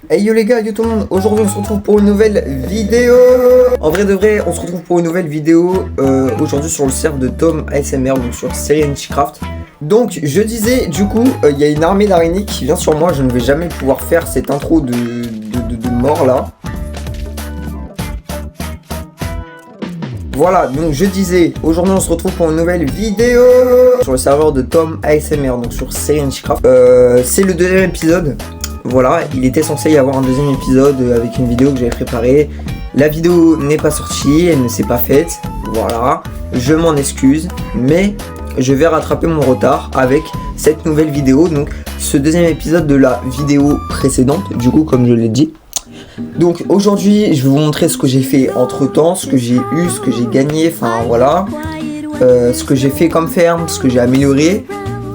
Hey yo les gars, yo tout le monde, aujourd'hui on se retrouve pour une nouvelle vidéo. En vrai de vrai, on se retrouve pour une nouvelle vidéo aujourd'hui sur le serveur de Tom ASMR, donc sur Serenity-Craft. Donc je disais, du coup, il y a une armée d'araignées qui vient sur moi, je ne vais jamais pouvoir faire cette intro de mort là. Voilà, donc je disais, aujourd'hui on se retrouve pour une nouvelle vidéo sur le serveur de Tom ASMR, donc sur Serenity-Craft. C'est le deuxième épisode. Voilà, il était censé y avoir un deuxième épisode avec une vidéo que j'avais préparée. La vidéo n'est pas sortie, elle ne s'est pas faite. Voilà, je m'en excuse, mais je vais rattraper mon retard avec cette nouvelle vidéo. Donc, ce deuxième épisode de la vidéo précédente, du coup, comme je l'ai dit. Donc, aujourd'hui, je vais vous montrer ce que j'ai fait entre temps, ce que j'ai eu, ce que j'ai gagné, enfin voilà. Ce que j'ai fait comme ferme, ce que j'ai amélioré.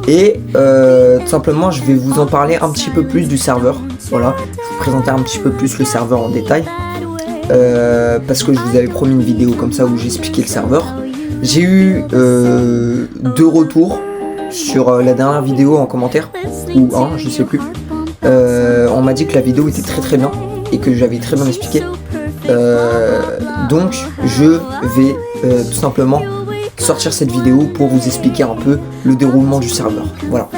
Et tout simplement je vais vous en parler un petit peu plus du serveur. Voilà, je vais vous présenter un petit peu plus le serveur en détail parce que je vous avais promis une vidéo comme ça où j'expliquais le serveur. J'ai eu 2 retours sur la dernière vidéo en commentaire, ou un, je sais plus. On m'a dit que la vidéo était très bien et que j'avais très bien expliqué. Donc je vais tout simplement sortir cette vidéo pour vous expliquer un peu le déroulement du serveur. Voilà.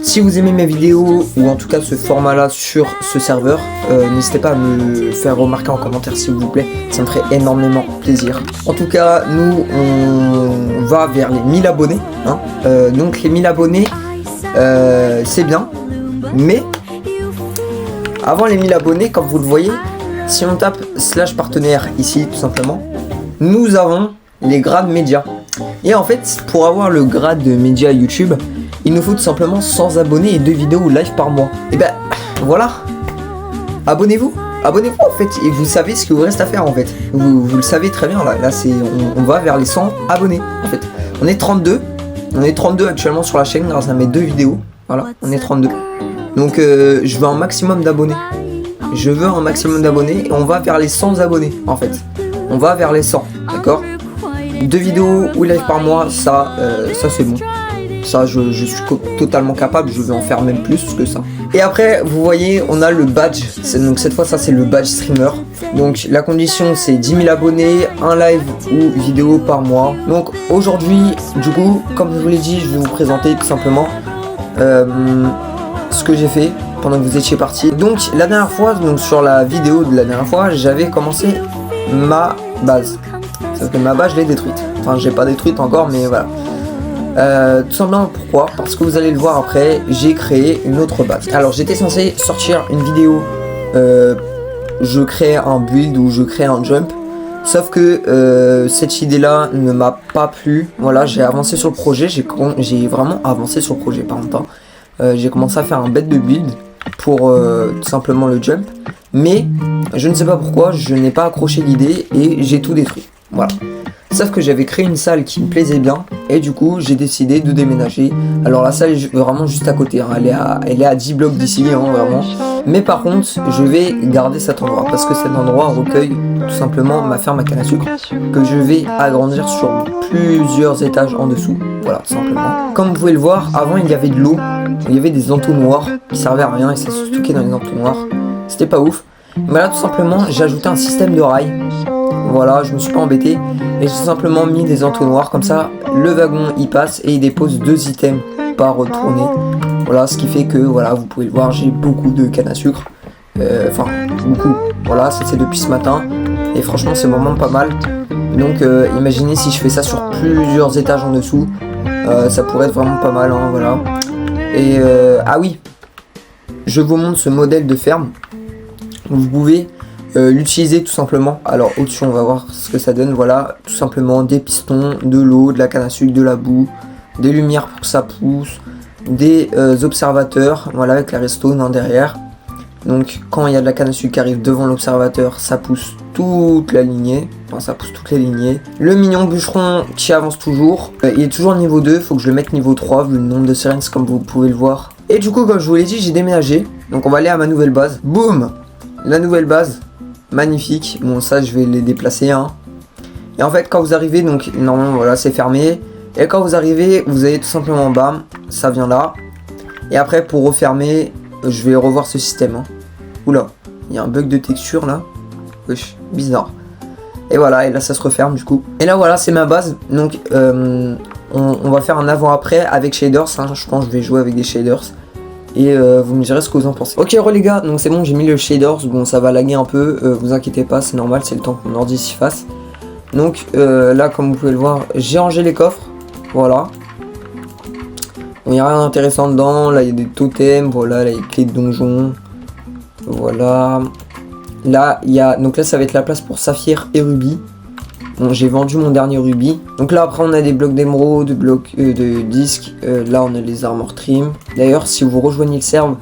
Si vous aimez mes vidéos ou en tout cas ce format là sur ce serveur, n'hésitez pas à me faire remarquer en commentaire s'il vous plaît, ça me ferait énormément plaisir. En tout cas, nous on va vers les 1000 abonnés hein. Donc les 1000 abonnés c'est bien, mais avant les 1000 abonnés, comme vous le voyez, si on tape /partenaire ici tout simplement, nous avons les grades médias. Et en fait, pour avoir le grade de média YouTube, il nous faut tout simplement 100 abonnés et 2 vidéos live par mois. Et ben voilà, abonnez-vous en fait, et vous savez ce qu'il vous reste à faire en fait. Vous le savez très bien là c'est on va vers les 100 abonnés en fait. On est 32 actuellement sur la chaîne grâce à mes 2 vidéos. Voilà, on est 32. Donc je veux un maximum d'abonnés. Et on va vers les 100 abonnés en fait. On va vers les 100, d'accord? 2 vidéos ou live par mois, ça c'est bon. Ça je suis totalement capable, je vais en faire même plus que ça. Et après vous voyez on a le badge, donc cette fois ça c'est le badge streamer. Donc la condition c'est 10 000 abonnés, un live ou vidéo par mois. Donc aujourd'hui du coup comme je vous l'ai dit, je vais vous présenter tout simplement ce que j'ai fait pendant que vous étiez partis. Donc la dernière fois, donc sur la vidéo de la dernière fois, j'avais commencé ma base. Sauf que ma base je l'ai détruite. Enfin j'ai pas détruite encore mais voilà. Tout simplement pourquoi? Parce que vous allez le voir après, j'ai créé une autre base. Alors j'étais censé sortir une vidéo, je crée un build ou je crée un jump. Sauf que cette idée là ne m'a pas plu. Voilà, j'ai avancé sur le projet, j'ai vraiment avancé sur le projet par contre. J'ai commencé à faire un bête de build pour tout simplement le jump. Mais je ne sais pas pourquoi, je n'ai pas accroché l'idée et j'ai tout détruit. Voilà. Sauf que j'avais créé une salle qui me plaisait bien et du coup j'ai décidé de déménager. Alors la salle est vraiment juste à côté, hein. Elle est à 10 blocs d'ici hein, vraiment. Mais par contre je vais garder cet endroit parce que cet endroit recueille tout simplement ma ferme à canne à sucre que je vais agrandir sur plusieurs étages en dessous. Voilà tout simplement. Comme vous pouvez le voir, avant il y avait de l'eau, il y avait des entonnoirs qui servaient à rien et ça se stockait dans les entonnoirs. C'était pas ouf. Mais là tout simplement j'ai ajouté un système de rails. Voilà, je me suis pas embêté et j'ai simplement mis des entonnoirs comme ça, le wagon il passe et il dépose 2 items par tournée. Voilà, ce qui fait que voilà, vous pouvez le voir, j'ai beaucoup de canne à sucre. Enfin, beaucoup. Voilà, ça c'est depuis ce matin et franchement c'est vraiment pas mal. Donc imaginez si je fais ça sur plusieurs étages en dessous, ça pourrait être vraiment pas mal, hein, voilà. Et ah oui, je vous montre ce modèle de ferme. Vous pouvez l'utiliser tout simplement. Alors au-dessus on va voir ce que ça donne. Voilà, tout simplement des pistons, de l'eau, de la canne à sucre, de la boue, des lumières pour que ça pousse, des observateurs, voilà avec la redstone hein, derrière. Donc quand il y a de la canne à sucre qui arrive devant l'observateur, ça pousse toute la lignée. Enfin ça pousse toutes les lignées. Le mignon bûcheron qui avance toujours. Il est toujours niveau 2, faut que je le mette niveau 3 vu le nombre de sirènes comme vous pouvez le voir. Et du coup comme je vous l'ai dit, j'ai déménagé. Donc on va aller à ma nouvelle base. Boum, la nouvelle base. Magnifique, bon ça je vais les déplacer hein. Et en fait quand vous arrivez, donc normalement voilà c'est fermé. Et quand vous arrivez, vous allez tout simplement bam, ça vient là. Et après pour refermer, je vais revoir ce système hein. Oula, Il y a un bug de texture là. Wesh, bizarre. Et voilà, et là ça se referme du coup. Et là voilà, c'est ma base. Donc on va faire un avant-après avec shaders. Hein. Je pense que je vais jouer avec des shaders. Et vous me direz ce que vous en pensez. Ok les gars, donc c'est bon, j'ai mis le shaders. Bon, ça va laguer un peu, vous inquiétez pas, c'est normal, c'est le temps que mon ordi s'y fasse. Donc là, comme vous pouvez le voir, j'ai rangé les coffres. Voilà. Il n'y a rien d'intéressant dedans. Là, il y a des totems. Voilà, là, il y a des clés de donjon. Voilà. Là, il y a... Donc là, ça va être la place pour saphir et rubis. Bon, j'ai vendu mon dernier rubis. Donc là, après, on a des blocs d'émeraude, de blocs de disques. Là, on a les armor trim. D'ailleurs, si vous rejoignez le serve,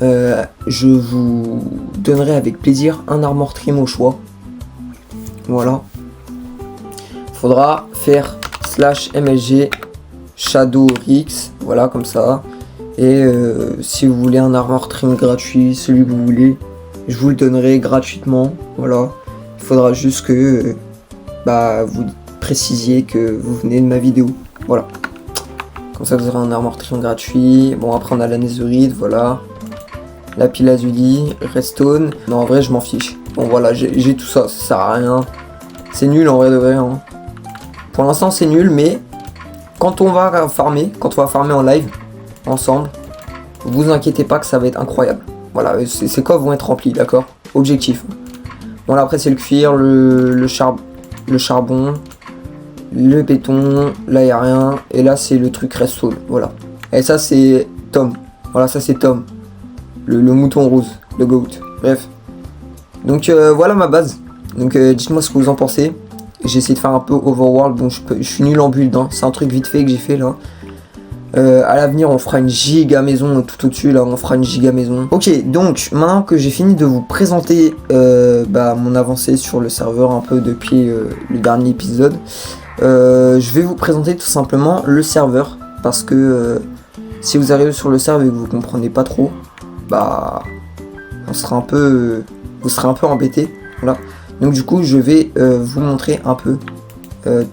je vous donnerai avec plaisir un armor trim au choix. Voilà. Faudra faire /msg Shadow Rix, voilà comme ça. Et si vous voulez un armor trim gratuit, celui que vous voulez, je vous le donnerai gratuitement. Voilà. Il faudra juste que vous précisiez que vous venez de ma vidéo. Voilà. Comme ça vous aurez un armor trim gratuit. Bon après on a la netherite, voilà. La lazuli, redstone. Non en vrai je m'en fiche. Bon voilà, j'ai tout ça, ça sert à rien. C'est nul en vrai de vrai. Hein. Pour l'instant c'est nul mais quand on va farmer en live ensemble, vous inquiétez pas que ça va être incroyable. Voilà, ces coffres vont être remplis, d'accord? Objectif. Bon là après c'est le cuir, le charbon, le béton, là il n'y a rien. Et là c'est le truc redstone, voilà. Et ça c'est Tom. Voilà, ça c'est Tom. Le mouton rose, le goat. Bref. Donc voilà ma base. Donc dites-moi ce que vous en pensez. J'ai essayé de faire un peu overworld, donc je suis nul en build, hein. C'est un truc vite fait que j'ai fait là. À l'avenir on fera une giga maison tout au-dessus là, on fera une giga maison. Ok, donc maintenant que j'ai fini de vous présenter mon avancée sur le serveur un peu depuis le dernier épisode, je vais vous présenter tout simplement le serveur. Parce que si vous arrivez sur le serveur et que vous comprenez pas trop, vous serez un peu embêté. Voilà. Donc du coup je vais vous montrer un peu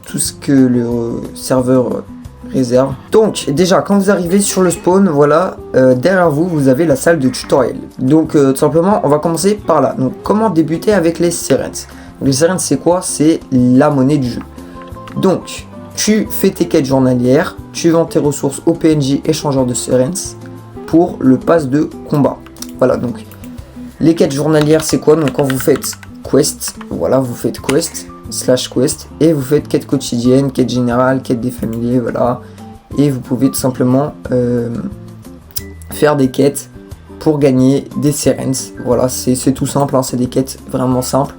tout ce que le serveur réserve. Donc déjà quand vous arrivez sur le spawn, voilà, derrière vous vous avez la salle de tutoriel. Donc tout simplement on va commencer par là. Donc comment débuter avec les Serens. Les Serens c'est quoi? C'est la monnaie du jeu. Donc tu fais tes quêtes journalières, tu vends tes ressources au PNJ échangeur de Serens pour le pass de combat. Voilà, donc les quêtes journalières c'est quoi? Donc quand vous faites quest, voilà, vous faites quest /quest et vous faites quête quotidienne, quête générale, quête des familiers, voilà. Et vous pouvez tout simplement faire des quêtes pour gagner des Serens. Voilà, c'est tout simple, hein, c'est des quêtes vraiment simples.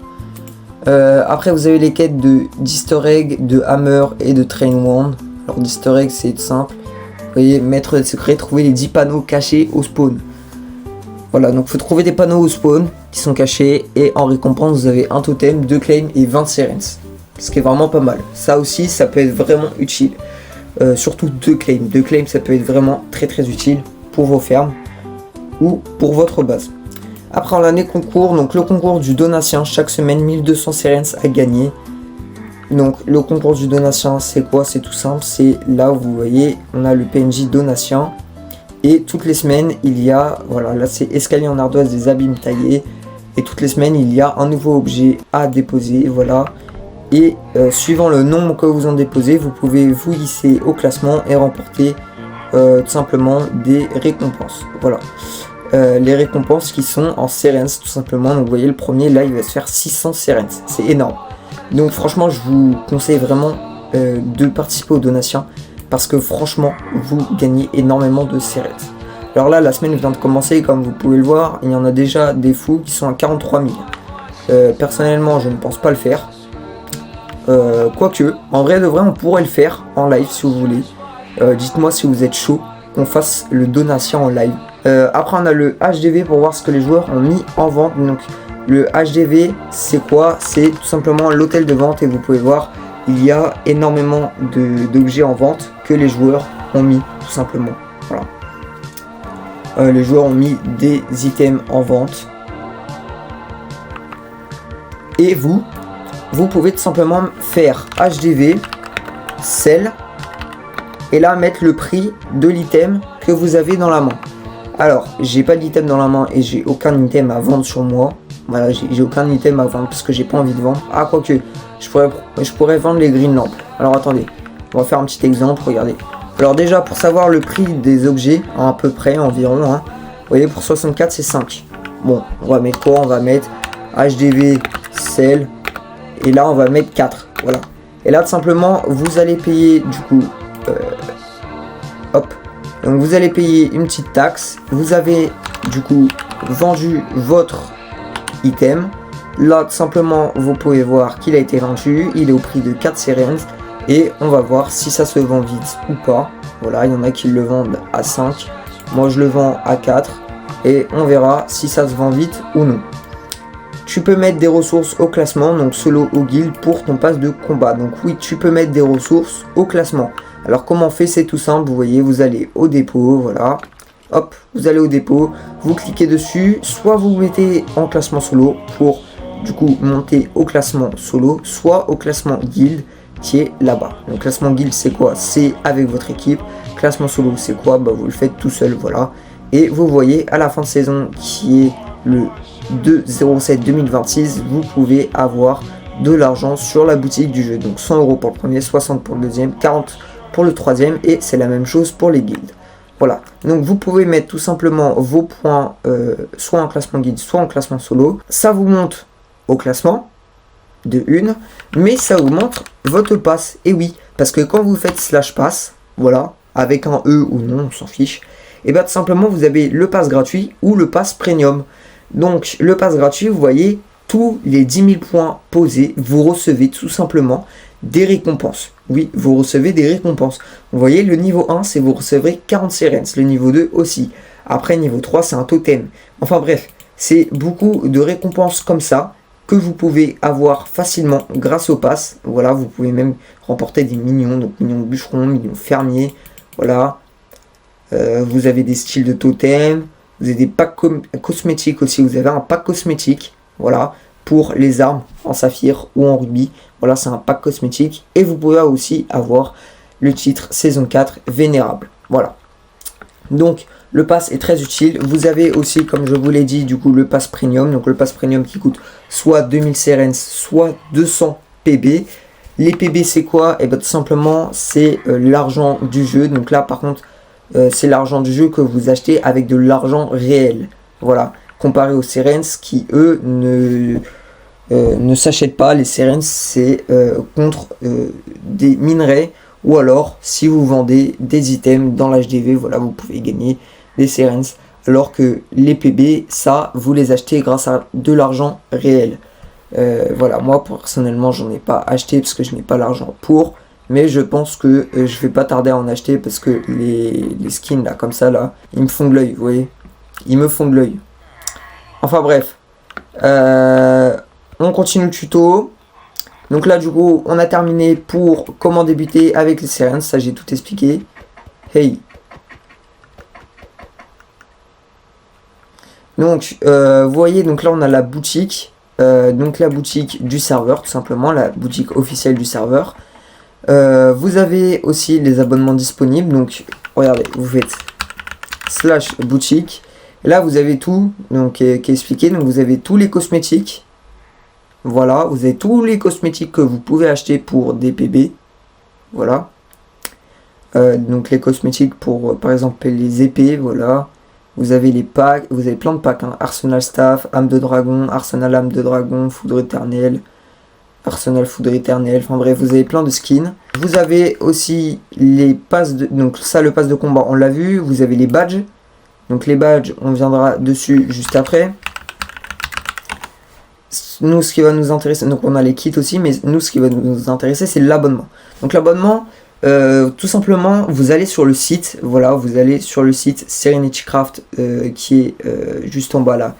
Après vous avez les quêtes d'Easter egg, de Hammer et de Train Wand. Alors d'Easter egg c'est simple. Vous voyez, maître des secrets, trouver les 10 panneaux cachés au spawn. Voilà, donc il faut trouver des panneaux au spawn qui sont cachés et en récompense vous avez un totem, 2 claims et 20 Serens. Ce qui est vraiment pas mal. Ça aussi ça peut être vraiment utile. Surtout 2 claims. 2 claims ça peut être vraiment très utile pour vos fermes ou pour votre base. Après on a les concours, donc le concours du donatien, chaque semaine 1200 Serens à gagner. Donc le concours du donatien c'est quoi? C'est tout simple, c'est là où vous voyez on a le PNJ donatien. Et toutes les semaines, il y a, voilà, là c'est escalier en ardoise des abîmes taillés. Et toutes les semaines, il y a un nouveau objet à déposer, voilà. Et suivant le nombre que vous en déposez, vous pouvez vous hisser au classement et remporter tout simplement des récompenses. Voilà. Les récompenses qui sont en Serens, tout simplement. Donc vous voyez, le premier, là, il va se faire 600 Serens. C'est énorme. Donc franchement, je vous conseille vraiment de participer aux donations. Parce que franchement, vous gagnez énormément de Serens. Alors là, la semaine vient de commencer, comme vous pouvez le voir, il y en a déjà des fous qui sont à 43 000. Personnellement, je ne pense pas le faire. Quoique, en vrai de vrai, on pourrait le faire en live si vous voulez. Dites-moi si vous êtes chaud qu'on fasse le donation en live. Après, on a le HDV pour voir ce que les joueurs ont mis en vente. Donc, le HDV, c'est quoi? C'est tout simplement l'hôtel de vente et vous pouvez voir. Il y a énormément d'objets en vente que les joueurs ont mis, tout simplement. Voilà. Les joueurs ont mis des items en vente. Et vous pouvez tout simplement faire HDV, sell, et là mettre le prix de l'item que vous avez dans la main. Alors, j'ai pas d'item dans la main et j'ai aucun item à vendre sur moi. Voilà, j'ai aucun item à vendre parce que j'ai pas envie de vendre. Ah, quoique, je pourrais vendre les green lamps. Alors attendez, on va faire un petit exemple, regardez. Alors déjà, pour savoir le prix des objets, à peu près, environ, hein, vous voyez, pour 64, c'est 5. Bon, on va mettre quoi? On va mettre HDV, sel, et là, on va mettre 4, voilà. Et là, tout simplement, vous allez payer, du coup, hop, donc vous allez payer une petite taxe. Vous avez, du coup, vendu votre item. Là, tout simplement, vous pouvez voir qu'il a été vendu. Il est au prix de 4 Sirens. Et on va voir si ça se vend vite ou pas. Voilà, il y en a qui le vendent à 5. Moi, je le vends à 4. Et on verra si ça se vend vite ou non. Tu peux mettre des ressources au classement, donc solo ou guild, pour ton pass de combat. Donc oui, tu peux mettre des ressources au classement. Alors comment on fait? C'est tout simple, vous voyez, vous allez au dépôt, voilà. Hop, vous allez au dépôt, vous cliquez dessus, soit vous mettez en classement solo pour du coup monter au classement solo, soit au classement guild qui est là-bas. Donc classement guild c'est quoi? C'est avec votre équipe. Classement solo c'est quoi? Bah vous le faites tout seul, voilà. Et vous voyez à la fin de saison qui est le 2/07/2026, vous pouvez avoir de l'argent sur la boutique du jeu. Donc 100 € pour le premier, 60 pour le deuxième, 40 pour le troisième et c'est la même chose pour les guildes. Voilà, donc vous pouvez mettre tout simplement vos points soit en classement guide, soit en classement solo. Ça vous monte au classement de une, mais ça augmente votre pass. Et oui, parce que quand vous faites /pass, voilà, avec un E ou non, on s'en fiche, et bien tout simplement vous avez le pass gratuit ou le pass premium. Donc le pass gratuit, vous voyez, tous les 10 000 points posés, vous recevez tout simplement des récompenses. Oui, vous recevez des récompenses. Vous voyez, le niveau 1, c'est vous recevrez 40 Sirens. Le niveau 2 aussi. Après, niveau 3, c'est un totem. Enfin bref, c'est beaucoup de récompenses comme ça que vous pouvez avoir facilement grâce au pass. Voilà, vous pouvez même remporter des minions, donc minions bûcherons, minions fermiers. Voilà. Vous avez des styles de totem. Vous avez des packs cosmétiques aussi. Vous avez un pack cosmétique. Voilà. Pour les armes en saphir ou en rubis. Voilà, c'est un pack cosmétique. Et vous pouvez aussi avoir le titre saison 4 vénérable. Voilà. Donc, le pass est très utile. Vous avez aussi, comme je vous l'ai dit, du coup, le pass premium. Donc, le pass premium qui coûte soit 2000 Sirens, soit 200 PB. Les PB, c'est quoi? Et bien, tout simplement, c'est l'argent du jeu. Donc là, par contre, c'est l'argent du jeu que vous achetez avec de l'argent réel. Voilà. Comparé aux Sirens qui, eux, ne s'achètent pas. Les Sirens, c'est contre des minerais. Ou alors, si vous vendez des items dans l'HDV, voilà, vous pouvez gagner des Sirens. Alors que les PB, ça, vous les achetez grâce à de l'argent réel. Voilà, moi, personnellement, j'en ai pas acheté parce que je n'ai pas l'argent pour. Mais je pense que je vais pas tarder à en acheter parce que les skins, là, comme ça, là, ils me font de l'œil, vous voyez. Ils me font de l'œil. Enfin, bref. On continue le tuto. Donc là, du coup, on a terminé pour comment débuter avec les Sirens. Ça, j'ai tout expliqué. Hey. Donc, vous voyez, donc là, on a la boutique. Donc, la boutique du serveur, tout simplement. La boutique officielle du serveur. Vous avez aussi les abonnements disponibles. Donc, regardez, vous faites /boutique. Et là, vous avez tout donc, qui est expliqué. Donc, vous avez tous les cosmétiques. Voilà, vous avez tous les cosmétiques que vous pouvez acheter pour des PB. Voilà. Donc les cosmétiques pour, par exemple, les épées, voilà. Vous avez les packs, vous avez plein de packs. Hein. Arsenal Staff, âme de dragon, Arsenal âme de dragon, foudre éternelle, Arsenal foudre éternelle. Enfin bref, vous avez plein de skins. Vous avez aussi les passes de... Donc ça, le pass de combat, on l'a vu. Vous avez les badges. Donc les badges, on viendra dessus juste après. Nous, ce qui va nous intéresser, donc on a les kits aussi, mais nous, ce qui va nous intéresser, c'est l'abonnement. Donc l'abonnement, tout simplement, vous allez sur le site, voilà, vous allez sur le site SerenityCraft, qui est juste en bas là,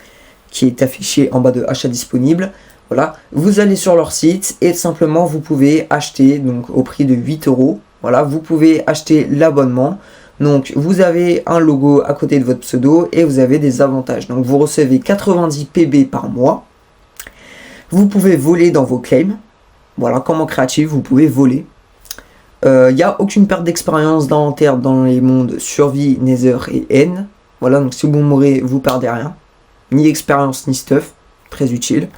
qui est affiché en bas de achat disponible. Voilà, vous allez sur leur site et simplement, vous pouvez acheter, donc au prix de 8 €, voilà, vous pouvez acheter l'abonnement. Donc vous avez un logo à côté de votre pseudo et vous avez des avantages. Donc vous recevez 90 PB par mois. Vous pouvez voler dans vos claims. Voilà, comme en créatif, vous pouvez voler. Il n'y a aucune perte d'expérience d'inventaire dans les mondes survie, nether et N. Voilà, donc si vous mourrez, vous perdez rien. Ni expérience, ni stuff. très utile.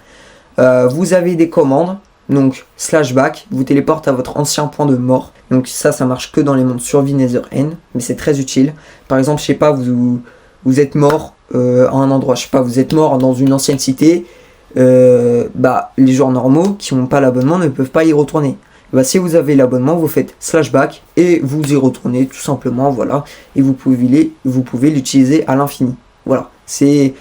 Vous avez des commandes, donc /back, vous téléporte à votre ancien point de mort. Donc ça marche que dans les mondes survie Nether End, mais c'est très utile. Par exemple, je sais pas, vous êtes mort à un endroit, je sais pas, vous êtes mort dans une ancienne cité, les joueurs normaux qui n'ont pas l'abonnement ne peuvent pas y retourner. Si vous avez l'abonnement, vous faites /back et vous y retournez tout simplement, voilà, et vous pouvez l'utiliser à l'infini. Voilà, c'est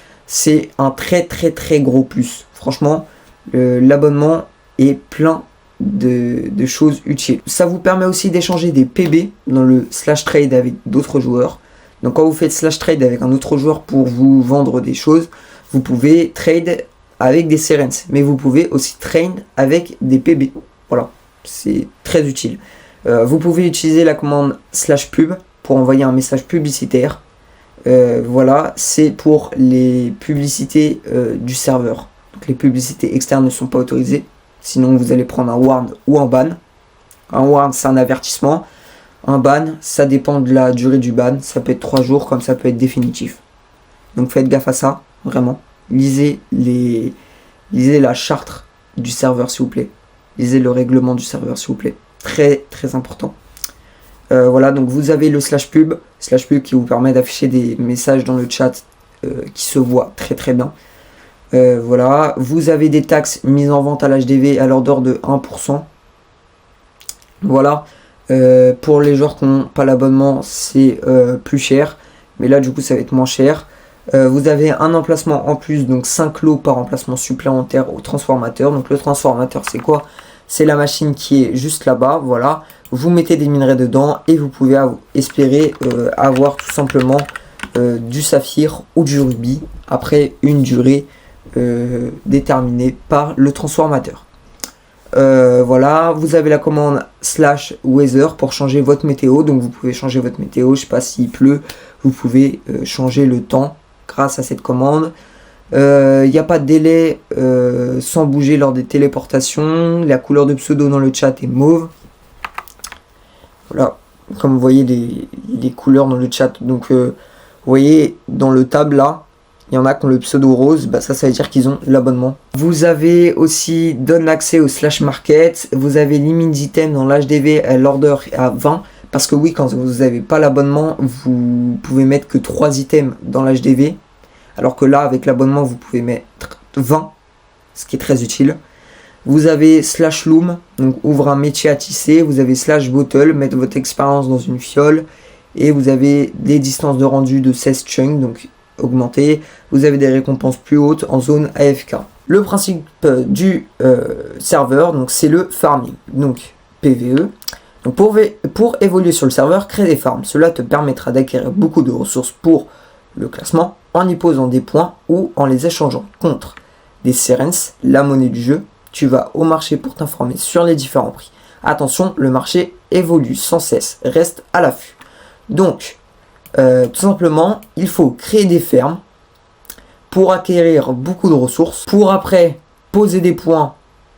un très gros plus. Franchement, l'abonnement est plein de choses utiles. Ça vous permet aussi d'échanger des PB dans le /trade avec d'autres joueurs. Donc quand vous faites /trade avec un autre joueur pour vous vendre des choses, vous pouvez trade avec des Serens, mais vous pouvez aussi trade avec des PB. Voilà, c'est très utile. Vous pouvez utiliser la commande /pub pour envoyer un message publicitaire. Voilà, c'est pour les publicités du serveur. Donc les publicités externes ne sont pas autorisées, sinon vous allez prendre un warn ou un ban. Un warn, c'est un avertissement. Un ban, ça dépend de la durée du ban. Ça peut être 3 jours, comme ça peut être définitif. Donc faites gaffe à ça, vraiment. Lisez la charte du serveur, s'il vous plaît. Lisez le règlement du serveur, s'il vous plaît. Très important. Voilà, donc vous avez le /pub qui vous permet d'afficher des messages dans le chat qui se voient très bien. Voilà, vous avez des taxes mises en vente à l'HDV à l'ordre de 1%. Voilà, pour les joueurs qui n'ont pas l'abonnement, c'est plus cher, mais là du coup ça va être moins cher. Vous avez un emplacement en plus, donc 5 lots par emplacement supplémentaire au transformateur. Donc le transformateur, c'est quoi? C'est la machine qui est juste là-bas, voilà. Vous mettez des minerais dedans et vous pouvez espérer avoir tout simplement du saphir ou du rubis après une durée déterminée par le transformateur. Voilà, vous avez la commande /weather pour changer votre météo. Donc vous pouvez changer votre météo, je sais pas s'il pleut, vous pouvez changer le temps grâce à cette commande. Il n'y a pas de délai sans bouger lors des téléportations. La couleur de pseudo dans le chat est mauve. Voilà, comme vous voyez les couleurs dans le chat. Donc vous voyez dans le tab là, il y en a qui ont le pseudo rose, ça veut dire qu'ils ont l'abonnement. Vous avez aussi donne accès au /market. Vous avez limite d'items dans l'HDV à l'order à 20. Parce que oui, quand vous n'avez pas l'abonnement, vous pouvez mettre que 3 items dans l'HDV. Alors que là, avec l'abonnement, vous pouvez mettre 20, ce qui est très utile. Vous avez /loom, donc ouvre un métier à tisser. Vous avez /bottle, mettre votre expérience dans une fiole. Et vous avez des distances de rendu de 16 chunks, donc augmentées. Vous avez des récompenses plus hautes en zone AFK. Le principe du serveur, donc c'est le farming, donc PVE. Donc pour évoluer sur le serveur, crée des farms. Cela te permettra d'acquérir beaucoup de ressources pour le classement en y posant des points ou en les échangeant contre des Serens, la monnaie du jeu. Tu vas au marché pour t'informer sur les différents prix. Attention, le marché évolue sans cesse, reste à l'affût. Donc, tout simplement, il faut créer des fermes pour acquérir beaucoup de ressources, pour après poser des points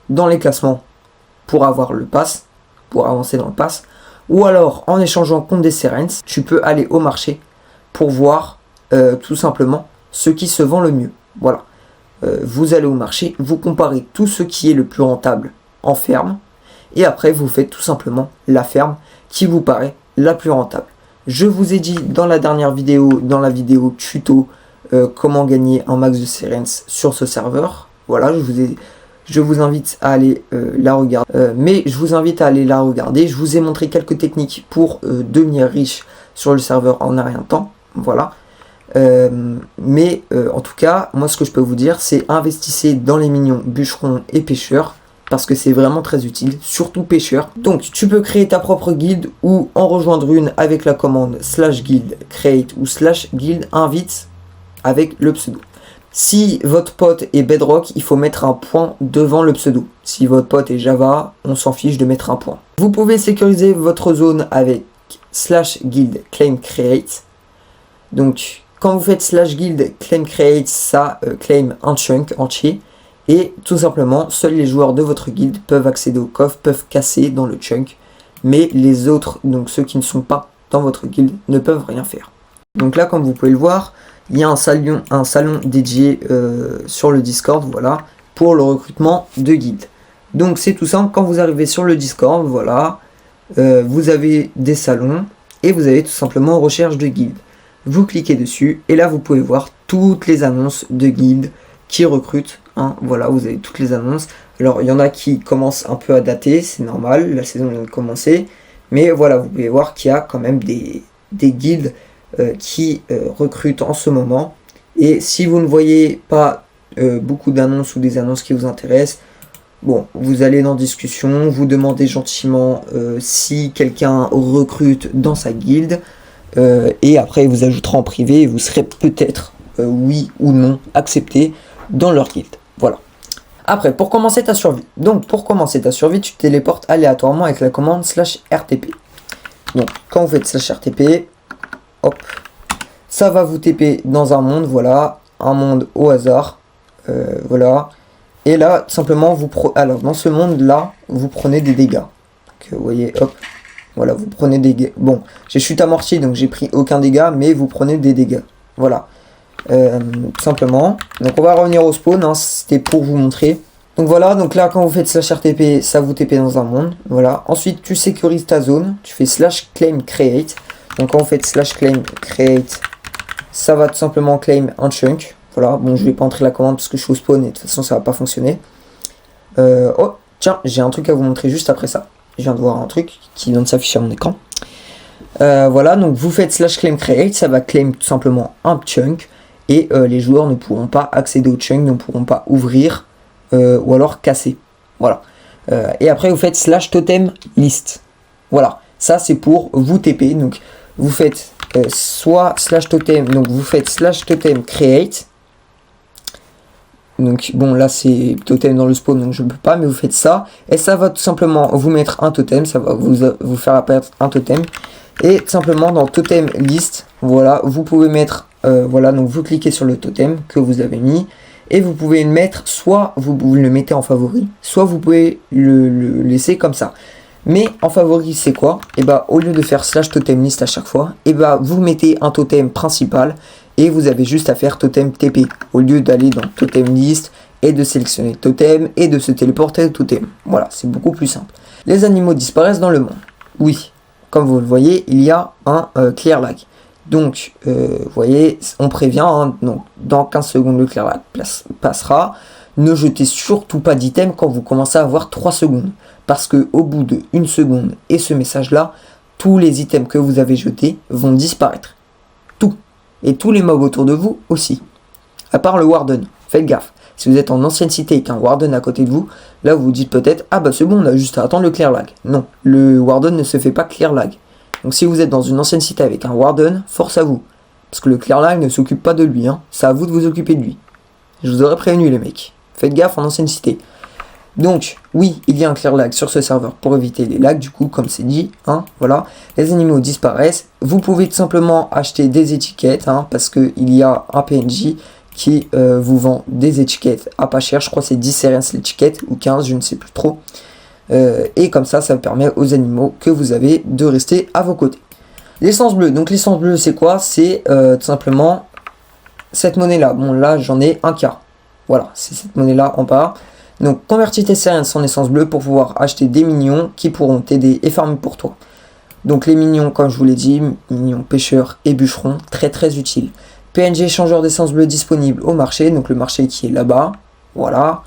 dans les classements pour avoir le pass, pour avancer dans le pass, ou alors en échangeant contre des Serens, tu peux aller au marché pour voir tout simplement ce qui se vend le mieux. Voilà. Vous allez au marché, vous comparez tout ce qui est le plus rentable en ferme, et après vous faites tout simplement la ferme qui vous paraît la plus rentable. Je vous ai dit dans la dernière vidéo, dans la vidéo tuto, comment gagner un max de Serens sur ce serveur. Voilà, je vous invite à aller la regarder. Mais je vous invite à aller la regarder. Je vous ai montré quelques techniques pour devenir riche sur le serveur en un rien de temps. Voilà. Mais en tout cas, moi ce que je peux vous dire, c'est investissez dans les minions bûcherons et pêcheurs. Parce que c'est vraiment très utile, surtout pêcheurs. Donc tu peux créer ta propre guilde ou en rejoindre une avec la commande /guild create ou /guild invite avec le pseudo. Si votre pote est Bedrock, il faut mettre un point devant le pseudo. Si votre pote est Java, on s'en fiche de mettre un point. Vous pouvez sécuriser votre zone avec /guild claim create. Donc quand vous faites /guild claim create, ça claim un chunk entier. Et tout simplement, seuls les joueurs de votre guilde peuvent accéder au coffre, peuvent casser dans le chunk. Mais les autres, donc ceux qui ne sont pas dans votre guilde, ne peuvent rien faire. Donc là, comme vous pouvez le voir, il y a un salon dédié sur le Discord, voilà, pour le recrutement de guildes. Donc c'est tout simple, quand vous arrivez sur le Discord, voilà, vous avez des salons et vous avez tout simplement recherche de guildes. Vous cliquez dessus et là vous pouvez voir toutes les annonces de guildes qui recrutent. Hein, voilà, vous avez toutes les annonces. Alors il y en a qui commencent un peu à dater, c'est normal, la saison vient de commencer. Mais voilà, vous pouvez voir qu'il y a quand même des guildes qui recrutent en ce moment. Et si vous ne voyez pas beaucoup d'annonces ou des annonces qui vous intéressent, bon, vous allez dans discussion, vous demandez gentiment si quelqu'un recrute dans sa guilde. Et après, il vous ajoutera en privé et vous serez peut-être, oui ou non, accepté dans leur guilde. Voilà. Après, pour commencer ta survie. Donc, pour commencer ta survie, tu te téléportes aléatoirement avec la commande /RTP. Donc, quand vous faites /RTP, hop, ça va vous TP dans un monde, voilà, un monde au hasard, voilà. Et là, simplement, alors, dans ce monde-là, vous prenez des dégâts. Donc, vous voyez, hop, voilà, vous prenez des dégâts. Bon, j'ai chute amortie, donc j'ai pris aucun dégât, mais vous prenez des dégâts. Voilà. Tout simplement. Donc on va revenir au spawn, hein, c'était pour vous montrer. Donc voilà, donc là quand vous faites /RTP, ça vous TP dans un monde. Voilà. Ensuite tu sécurises ta zone, tu fais /claim create. Donc quand vous faites /claim create, ça va tout simplement claim un chunk. Voilà, bon je vais pas entrer la commande parce que je suis au spawn et de toute façon ça va pas fonctionner. Oh tiens, j'ai un truc à vous montrer juste après ça. Je viens de voir un truc qui vient de s'afficher à mon écran. Voilà, donc vous faites /claim create, ça va claim tout simplement un chunk. Et les joueurs ne pourront pas accéder au chunk, ne pourront pas ouvrir ou alors casser. Voilà. Et après vous faites /totem list. Voilà. Ça c'est pour vous TP. Donc vous faites soit /totem, donc vous faites /totem create. Donc bon là c'est totem dans le spawn donc je ne peux pas, mais vous faites ça. Et ça va tout simplement vous mettre un totem, ça va vous faire apparaître un totem. Et tout simplement dans totem list, voilà, vous pouvez mettre voilà, donc vous cliquez sur le totem que vous avez mis et vous pouvez le mettre, soit vous le mettez en favori, soit vous pouvez le laisser comme ça. Mais en favori c'est quoi? Et bah au lieu de faire /totem list à chaque fois, et bah vous mettez un totem principal et vous avez juste à faire totem TP au lieu d'aller dans totem list et de sélectionner totem et de se téléporter au totem. Voilà, c'est beaucoup plus simple. Les animaux disparaissent dans le monde. Oui, comme vous le voyez, il y a un clear lag. Donc, vous voyez, on prévient, hein, donc, dans 15 secondes, le clear lag passera. Ne jetez surtout pas d'item quand vous commencez à avoir 3 secondes. Parce que au bout de 1 seconde et ce message-là, tous les items que vous avez jetés vont disparaître. Tout. Et tous les mobs autour de vous aussi. À part le Warden. Faites gaffe. Si vous êtes en ancienne cité et qu'un Warden à côté de vous, là vous vous dites peut-être, ah bah c'est bon, on a juste à attendre le clear lag. Non, le Warden ne se fait pas clear lag. Donc si vous êtes dans une ancienne cité avec un Warden, force à vous. Parce que le clear lag ne s'occupe pas de lui, hein. C'est à vous de vous occuper de lui. Je vous aurais prévenu les mecs. Faites gaffe en ancienne cité. Donc, oui, il y a un clear lag sur ce serveur pour éviter les lags, du coup, comme c'est dit, hein, voilà. Les animaux disparaissent. Vous pouvez tout simplement acheter des étiquettes, hein, parce qu'il y a un PNJ qui vous vend des étiquettes à pas cher. Je crois que c'est 10 CRS l'étiquette, ou 15, je ne sais plus trop. Et comme ça permet aux animaux que vous avez de rester à vos côtés. L'essence bleue, donc l'essence bleue c'est quoi? C'est tout simplement cette monnaie là. Bon là j'en ai un quart. Voilà, c'est cette monnaie là en bas. Donc convertis tes CRS en essence bleue pour pouvoir acheter des minions qui pourront t'aider et farmer pour toi. Donc les minions, comme je vous l'ai dit, minions pêcheurs et bûcherons, très très utiles. PNG échangeur d'essence bleue disponible au marché, donc le marché qui est là-bas. Voilà.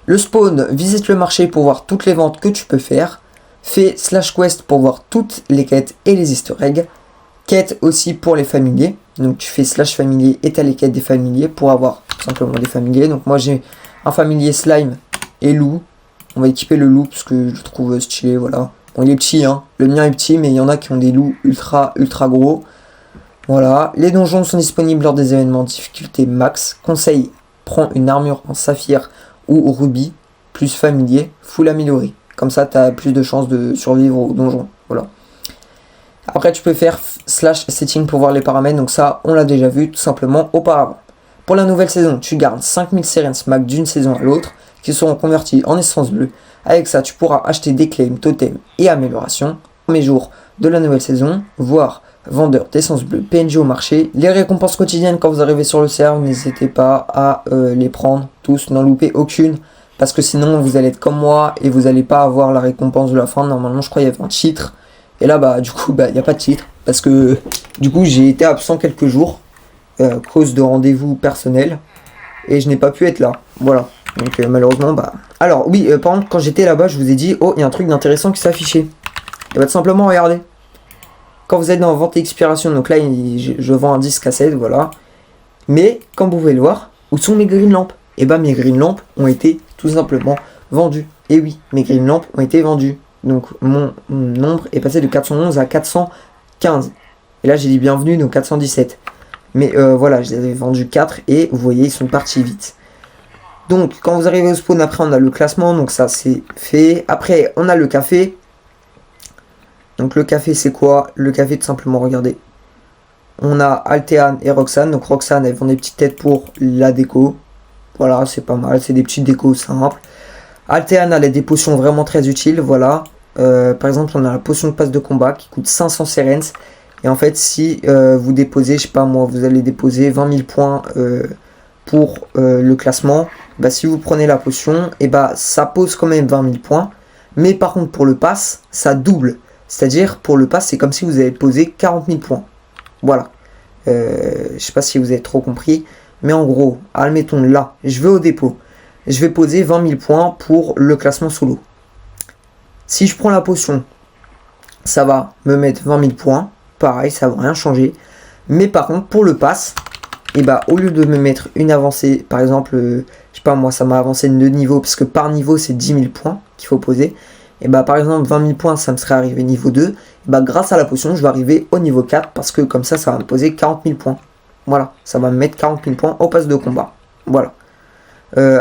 Le spawn, visite le marché pour voir toutes les ventes que tu peux faire. Fais /quest pour voir toutes les quêtes et les easter eggs. Quête aussi pour les familiers. Donc tu fais /familier et t'as les quêtes des familiers pour avoir tout simplement des familiers. Donc moi j'ai un familier slime et loup. On va équiper le loup parce que je le trouve stylé, voilà. Bon il est petit, hein. Le mien est petit, mais il y en a qui ont des loups ultra gros. Voilà. Les donjons sont disponibles lors des événements de difficulté max. Conseil, prends une armure en saphir ou rubis, plus familier, full amélioré. Comme ça, tu as plus de chances de survivre au donjon. Voilà. Après, tu peux faire /setting pour voir les paramètres. Donc ça, on l'a déjà vu tout simplement auparavant. Pour la nouvelle saison, tu gardes 5000 CRS max d'une saison à l'autre, qui seront convertis en essence bleue. Avec ça, tu pourras acheter des claims, totems et améliorations. Premier jour de la nouvelle saison, voir vendeur d'essence bleue, PNJ au marché. Les récompenses quotidiennes quand vous arrivez sur le serveur, n'hésitez pas à les prendre tous, n'en loupez aucune. Parce que sinon vous allez être comme moi et vous n'allez pas avoir la récompense de la fin. Normalement je crois qu'il y avait un titre. Et là bah du coup il n'y a pas de titre. Parce que du coup j'ai été absent quelques jours. À cause de rendez-vous personnels. Et je n'ai pas pu être là. Voilà. Donc malheureusement bah... Alors oui par exemple quand j'étais là-bas je vous ai dit oh il y a un truc d'intéressant qui s'affichait. Et bah tout simplement regardez. Quand vous êtes dans vente et expiration, donc là je vends un disque cassette, voilà. Mais comme vous pouvez le voir, où sont mes green lampes? Et bah mes green lampes ont été tout simplement vendues. Et oui, mes green lampes ont été vendues. Donc mon nombre est passé de 411 à 415. Et là j'ai dit bienvenue, donc 417. Mais voilà, je les avais vendus 4 et vous voyez, ils sont partis vite. Donc quand vous arrivez au spawn, après on a le classement, donc ça c'est fait. Après on a le café. Donc le café c'est quoi? Le café tout simplement, regardez. On a Alteane et Roxane. Donc Roxane elle vend des petites têtes pour la déco. Voilà, c'est pas mal, c'est des petites décos simples. Alteane elle a des potions vraiment très utiles, voilà. Par exemple on a la potion de passe de combat qui coûte 500 Serens. Et en fait si vous déposez, je sais pas moi, vous allez déposer 20 000 points pour le classement. Bah si vous prenez la potion, et bah ça pose quand même 20 000 points. Mais par contre pour le pass, ça double. C'est-à-dire, pour le pass, c'est comme si vous avez posé 40 000 points. Voilà. Je sais pas si vous avez trop compris. Mais en gros, admettons là, je vais au dépôt. Je vais poser 20 000 points pour le classement solo. Si je prends la potion, ça va me mettre 20 000 points. Pareil, ça va rien changer. Mais par contre, pour le pass, et bah, au lieu de me mettre une avancée, par exemple, je sais pas moi, ça m'a avancé de niveau. Parce que par niveau, c'est 10 000 points qu'il faut poser. Et bah par exemple 20 000 points ça me serait arrivé niveau 2. Et bah grâce à la potion je vais arriver au niveau 4 parce que comme ça va me poser 40 000 points. Voilà, ça va me mettre 40 000 points au pass de combat. Voilà.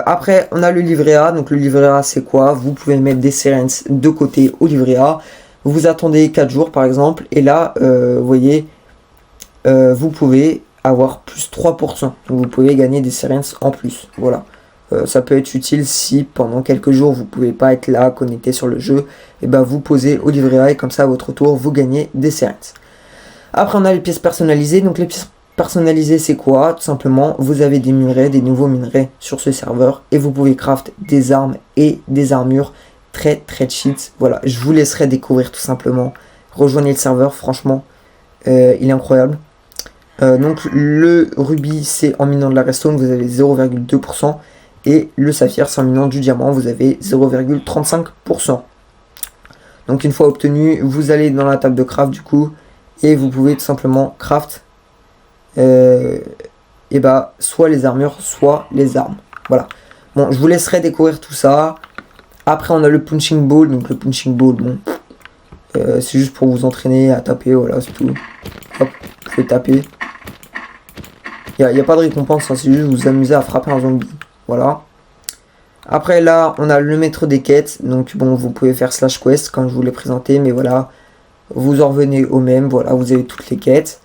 Après on a le livret A. Donc le livret A c'est quoi? Vous pouvez mettre des Serens de côté au livret A. Vous attendez 4 jours par exemple. Et là vous voyez vous pouvez avoir plus 3%. Donc vous pouvez gagner des Serens en plus. Voilà. Ça peut être utile si pendant quelques jours vous pouvez pas être là connecté sur le jeu, et ben vous posez au livret A et comme ça à votre tour vous gagnez des Serens. Après on a les pièces personnalisées. Donc les pièces personnalisées c'est quoi? Tout simplement vous avez des minerais, des nouveaux minerais sur ce serveur et vous pouvez craft des armes et des armures très cheats. Voilà, je vous laisserai découvrir tout simplement. Rejoignez le serveur, franchement il est incroyable. Donc le rubis c'est en minant de la redstone, vous avez 0,2%. Et le saphir, c'est en minant du diamant, vous avez 0,35%. Donc une fois obtenu, vous allez dans la table de craft du coup. Et vous pouvez tout simplement craft et bah, soit les armures, soit les armes. Voilà. Bon, je vous laisserai découvrir tout ça. Après on a le punching ball. Donc le punching ball, bon, c'est juste pour vous entraîner à taper, voilà, c'est tout. Hop, vous pouvez taper. Il n'y a pas de récompense, hein, c'est juste vous amuser à frapper un zombie. Voilà. Après là, on a le maître des quêtes. Donc bon, vous pouvez faire slash quest comme je vous l'ai présenté. Mais voilà, vous en revenez au même. Voilà, vous avez toutes les quêtes.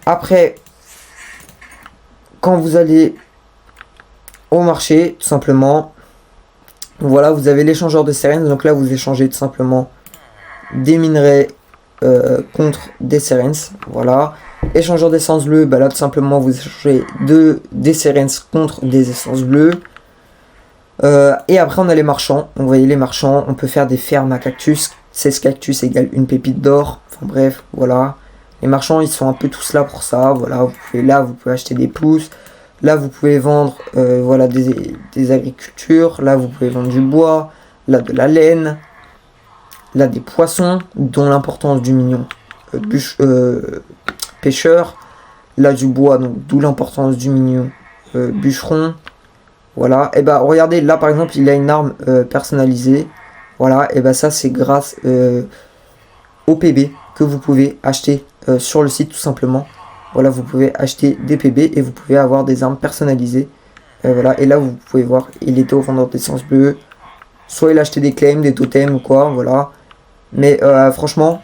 Après, quand vous allez au marché, tout simplement, voilà, vous avez l'échangeur de Serens. Donc là, vous échangez tout simplement des minerais contre des Serens. Voilà. Échangeur d'essence bleue, bah là tout simplement vous échangez des Serens contre des essences bleues. Et après on a les marchands. Donc vous voyez les marchands, on peut faire des fermes à cactus. 16 cactus égale une pépite d'or. Enfin bref, voilà. Les marchands ils sont un peu tous là pour ça. Voilà, vous pouvez acheter des pousses. Là vous pouvez vendre voilà, des agricultures. Là vous pouvez vendre du bois. Là de la laine. Là des poissons, dont l'importance du mignon pêcheur. Là du bois, donc d'où l'importance du mignon bûcheron. Voilà, et bah regardez, là par exemple il a une arme personnalisée. Voilà, et bah ça c'est grâce au PB que vous pouvez acheter sur le site tout simplement. Voilà, vous pouvez acheter des PB et vous pouvez avoir des armes personnalisées. Voilà, et là vous pouvez voir, il était au vendeur d'essence bleue. Soit il a acheté des claims, des totems ou quoi, voilà. Mais franchement,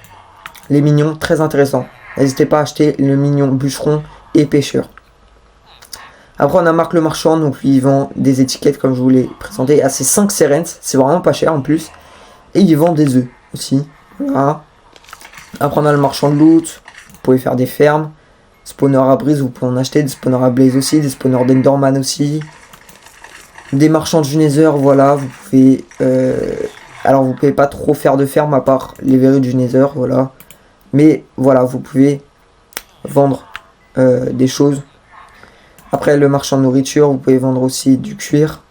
les mignons, très intéressants. N'hésitez pas à acheter le mignon bûcheron et pêcheur. Après on a Marc le marchand, donc lui il vend des étiquettes comme je vous l'ai présenté à ses 5 Serens, c'est vraiment pas cher en plus. Et il vend des œufs aussi, voilà. Après on a le marchand de loot, vous pouvez faire des fermes. Spawner à brise, vous pouvez en acheter, des spawners à blaze aussi, des spawners d'enderman aussi. Des marchands du nether, voilà, vous pouvez... alors vous pouvez pas trop faire de ferme à part les verrues du nether, voilà. Mais voilà, vous pouvez vendre des choses. Après le marchand de nourriture, vous pouvez vendre aussi du cuir.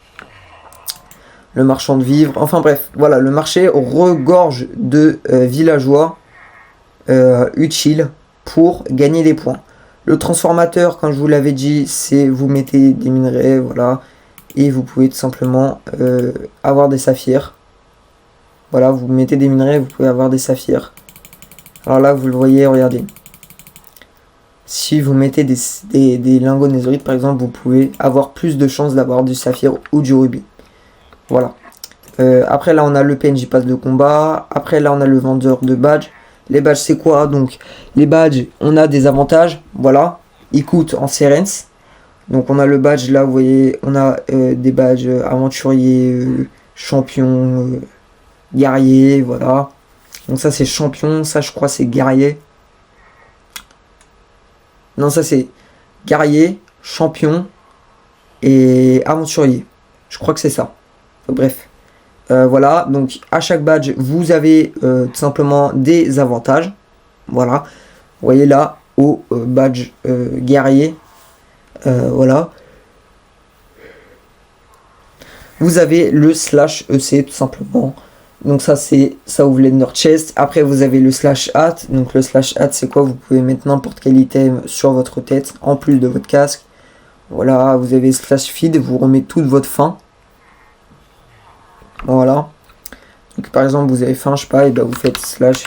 Le marchand de vivres, enfin bref, voilà, le marché regorge de villageois utiles pour gagner des points. Le transformateur, comme je vous l'avais dit, c'est vous mettez des minerais, voilà, et vous pouvez tout simplement avoir des saphirs. Voilà, vous mettez des minerais, vous pouvez avoir des saphirs. Alors là, vous le voyez, regardez. Si vous mettez des lingots de netherite, par exemple, vous pouvez avoir plus de chances d'avoir du saphir ou du rubis. Voilà. Après, là, on a le PNJ pass de combat. Après, là, on a le vendeur de badges. Les badges, c'est quoi? Donc, les badges, on a des avantages. Voilà. Ils coûtent en Serens. Donc, on a le badge, là, vous voyez, on a des badges aventurier, champion, guerrier, voilà. Donc, ça, c'est champion. Ça, je crois, c'est guerrier. Non, ça, c'est guerrier, champion et aventurier. Je crois que c'est ça. Bref. Voilà, donc à chaque badge, vous avez tout simplement des avantages. Voilà, vous voyez là, au badge guerrier, voilà. Vous avez le slash EC tout simplement. Donc ça, ça ouvre les Nord Chest. Après, vous avez le slash hat. Donc le slash hat, c'est quoi? Vous pouvez mettre n'importe quel item sur votre tête, en plus de votre casque. Voilà, vous avez slash feed, vous remettez toute votre faim. Voilà. Donc par exemple vous avez faim, je sais pas, et ben vous faites slash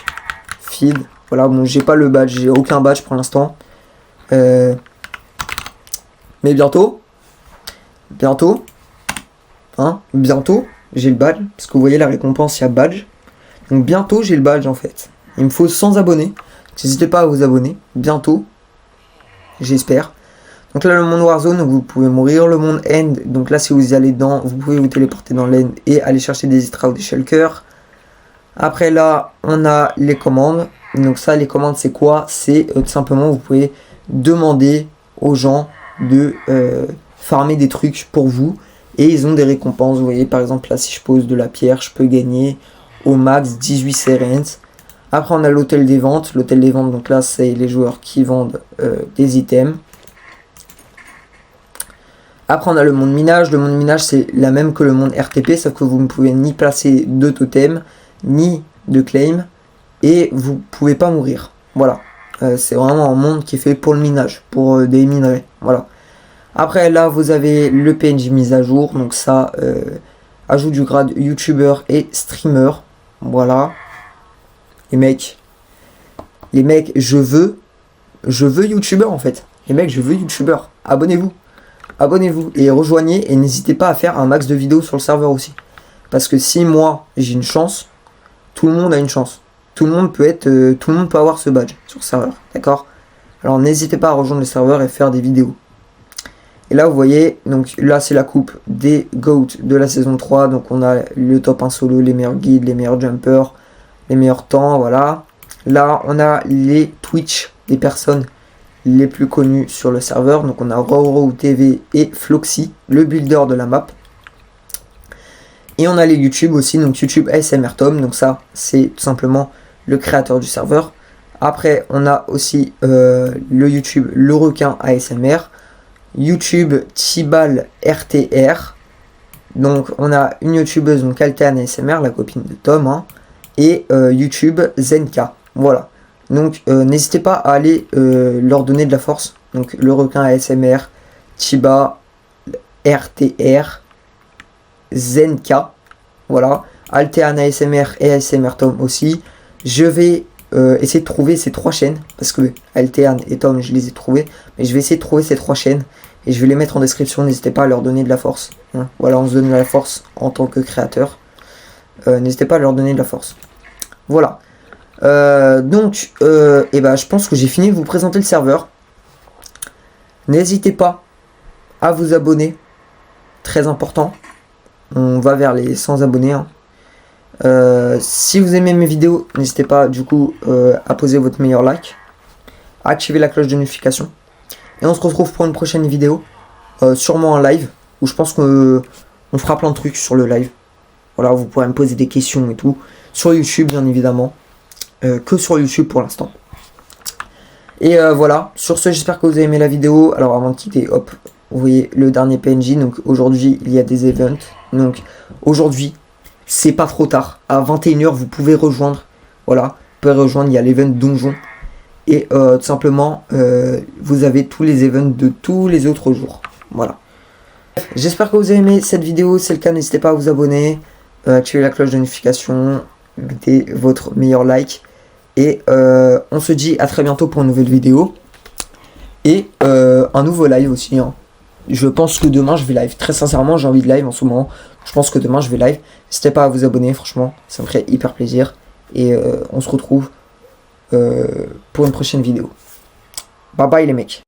feed. Voilà, bon j'ai pas le badge, j'ai aucun badge pour l'instant. Mais bientôt. Hein, bientôt, j'ai le badge. Parce que vous voyez la récompense, il y a badge. Donc bientôt j'ai le badge en fait. Il me faut 100 abonnés. N'hésitez pas à vous abonner. Bientôt. J'espère. Donc là, le monde Warzone, vous pouvez mourir. Le monde End, donc là, si vous y allez dedans, vous pouvez vous téléporter dans l'End et aller chercher des Itra ou des Shulkers. Après là, on a les commandes. Donc ça, les commandes, c'est quoi? C'est tout simplement, vous pouvez demander aux gens de farmer des trucs pour vous. Et ils ont des récompenses. Vous voyez, par exemple, là, si je pose de la pierre, je peux gagner au max 18 Serens. Après, on a l'hôtel des ventes. L'hôtel des ventes, donc là, c'est les joueurs qui vendent des items. Après, on a le monde minage. Le monde minage, c'est la même que le monde RTP, sauf que vous ne pouvez ni placer de totem, ni de claim, et vous pouvez pas mourir. Voilà. C'est vraiment un monde qui est fait pour le minage, pour des minerais. Voilà. Après, là, vous avez le PNJ mise à jour. Donc ça, ajout du grade YouTuber et streamer. Voilà. Les mecs, je veux YouTuber en fait. Les mecs, je veux YouTuber. Abonnez-vous. Abonnez-vous et rejoignez et n'hésitez pas à faire un max de vidéos sur le serveur aussi. Parce que si moi j'ai une chance, tout le monde a une chance. Tout le monde peut avoir ce badge sur le serveur, d'accord? Alors n'hésitez pas à rejoindre le serveur et faire des vidéos. Et là vous voyez, donc là c'est la coupe des GOAT de la saison 3. Donc on a le top 1 solo, les meilleurs guides, les meilleurs jumpers, les meilleurs temps, voilà. Là on a les Twitch des personnes les plus connus sur le serveur. Donc on a Roro TV et Floxy, le builder de la map. Et on a les YouTube aussi, donc YouTube ASMR Tom, donc ça c'est tout simplement le créateur du serveur. Après on a aussi le YouTube Le Requin ASMR, YouTube Tibal RTR. Donc on a une youtubeuse, donc Altean ASMR, la copine de Tom, hein, et YouTube Zenka. Voilà. Donc n'hésitez pas à aller leur donner de la force. Donc le requin ASMR, Chiba, RTR, Zenka, voilà, Altean ASMR et ASMR Tom aussi. Je vais essayer de trouver ces trois chaînes, parce que Altean et Tom je les ai trouvés, mais je vais essayer de trouver ces trois chaînes et je vais les mettre en description. N'hésitez pas à leur donner de la force, hein. Voilà, on se donne de la force en tant que créateur. N'hésitez pas à leur donner de la force. Voilà. Et ben, je pense que j'ai fini de vous présenter le serveur. N'hésitez pas à vous abonner, très important. On va vers les 100 abonnés, hein. Si vous aimez mes vidéos, n'hésitez pas du coup à poser votre meilleur like, à activer la cloche de notification. Et on se retrouve pour une prochaine vidéo, sûrement en live, où je pense qu'on fera plein de trucs sur le live. Voilà, vous pourrez me poser des questions et tout, sur YouTube bien évidemment, que sur YouTube pour l'instant. Et voilà, sur ce j'espère que vous avez aimé la vidéo. Alors avant de quitter, hop, vous voyez le dernier PNJ, donc aujourd'hui il y a des events, donc aujourd'hui c'est pas trop tard, à 21 h vous pouvez rejoindre, voilà, vous pouvez rejoindre, il y a l'event donjon, et tout simplement vous avez tous les events de tous les autres jours, voilà. J'espère que vous avez aimé cette vidéo, si c'est le cas n'hésitez pas à vous abonner, activer la cloche de notification, mettez votre meilleur like, et on se dit à très bientôt pour une nouvelle vidéo, et un nouveau live aussi, hein. Je pense que demain je vais live, très sincèrement j'ai envie de live en ce moment, je pense que demain je vais live, n'hésitez pas à vous abonner, franchement, ça me ferait hyper plaisir, et on se retrouve pour une prochaine vidéo. Bye bye les mecs.